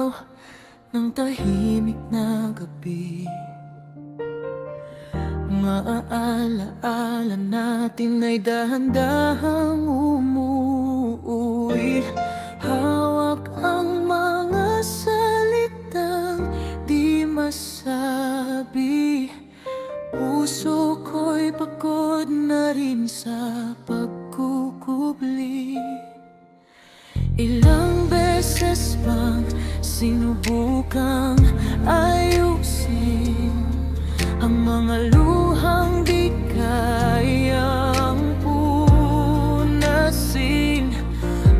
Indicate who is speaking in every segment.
Speaker 1: ilaw ng tahimik na gabi. Maaalaala natin ay dahan-dahang umuuwi. Hawak ang mga salitang di masabi. Puso ko'y pagod na rin sa pagkukubli. Ilang beses bang sinubukang ayusin ang mga luhang di kayang punasin?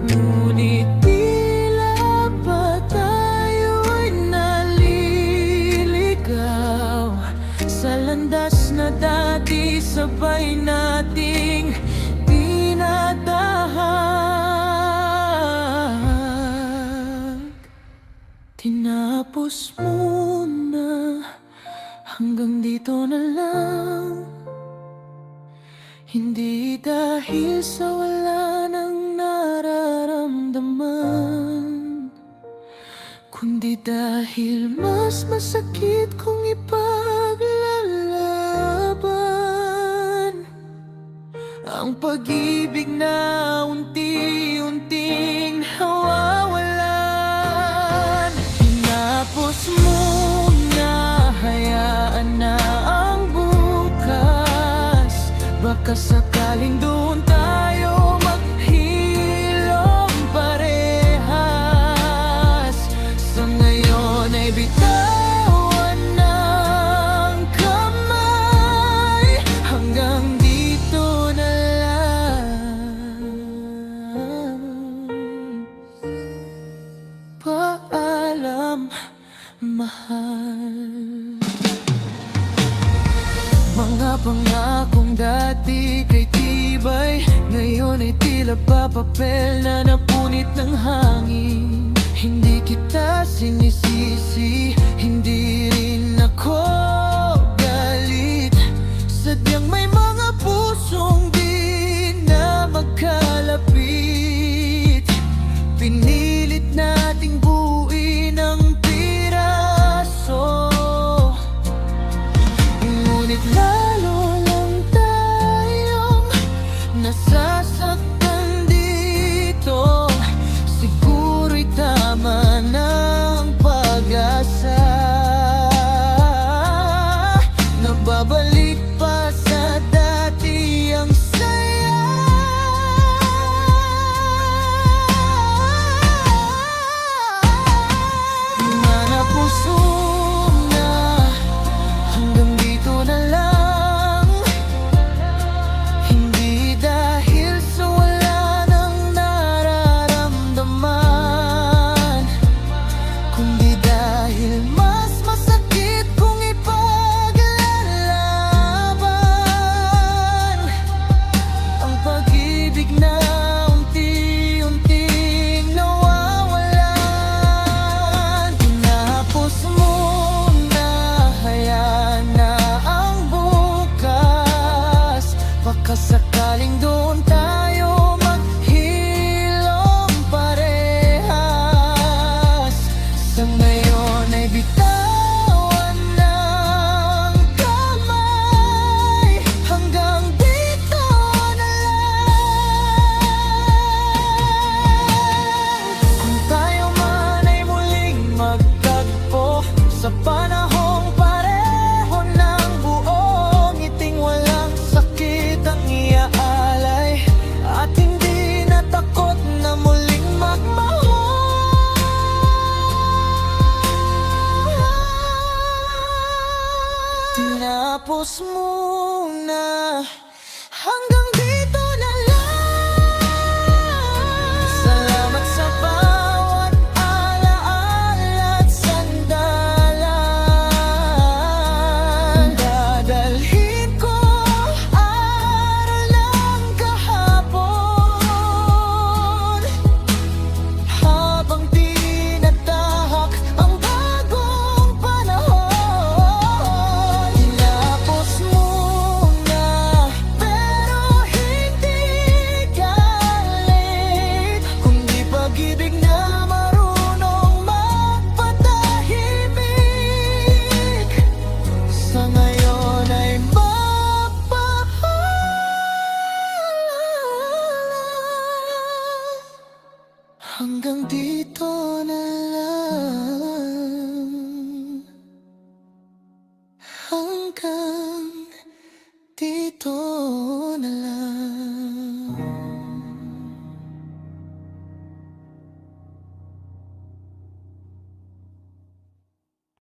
Speaker 1: Ngunit tila ba tayo'y naliligaw sa landas na dati sabay nating dinadahag. Tinapos mo na, hanggang dito na lang. Hindi dahil sa wala nang nararamdaman, kundi dahil mas masakit kung ipaglalaban ang pag-ibig na unti-unting nawawalan. Tinapos mo na, hayaan na ang bukas. Baka sakaling doon tayo maghilom parehas. Sa ngayon ay bitawan ng kamay. Hanggang dito na lang. Paalam, mahal. Mga pangakong dati kay tibay, ngayon ay tila ba papel na napunit ng hangin. Hindi kita sinisisi, hindi rin ako galit. Sadyang may mga pusong di na magkalapit. Pinilit nating buuin ang piraso, ngunit lalo lang tayong nasasaktan dito. Siguro'y tama ng pag-asa. Nababalik pa sa dati ang saya. Mga puso na, hanggang dito na lang. Hindi dahil sa wala nang nararamdaman, kundi dahil mas masakit kung ipaglalaban ang pag-ibig na unti-unting nawawalan. Tinapos mo na, hayaan na ang bukas. Baka sakaling doon tayo maghilom parehas. Sa ngayon ay bitawan ng kamay. Hanggang dito na lang. Kung tayo man ay muling magtagpo sa panahong pareho ng buong ngiting walang sakit ang iaalay, at hindi na takot na muling magmahal. Tinapos muna, hanggang dito na lang. Salamat sa bawat alaala at sandalan. Dadalhin ko aral ng kahapon, habang tinatahak ang bagong panahon. Tinapos mo Hanggang dito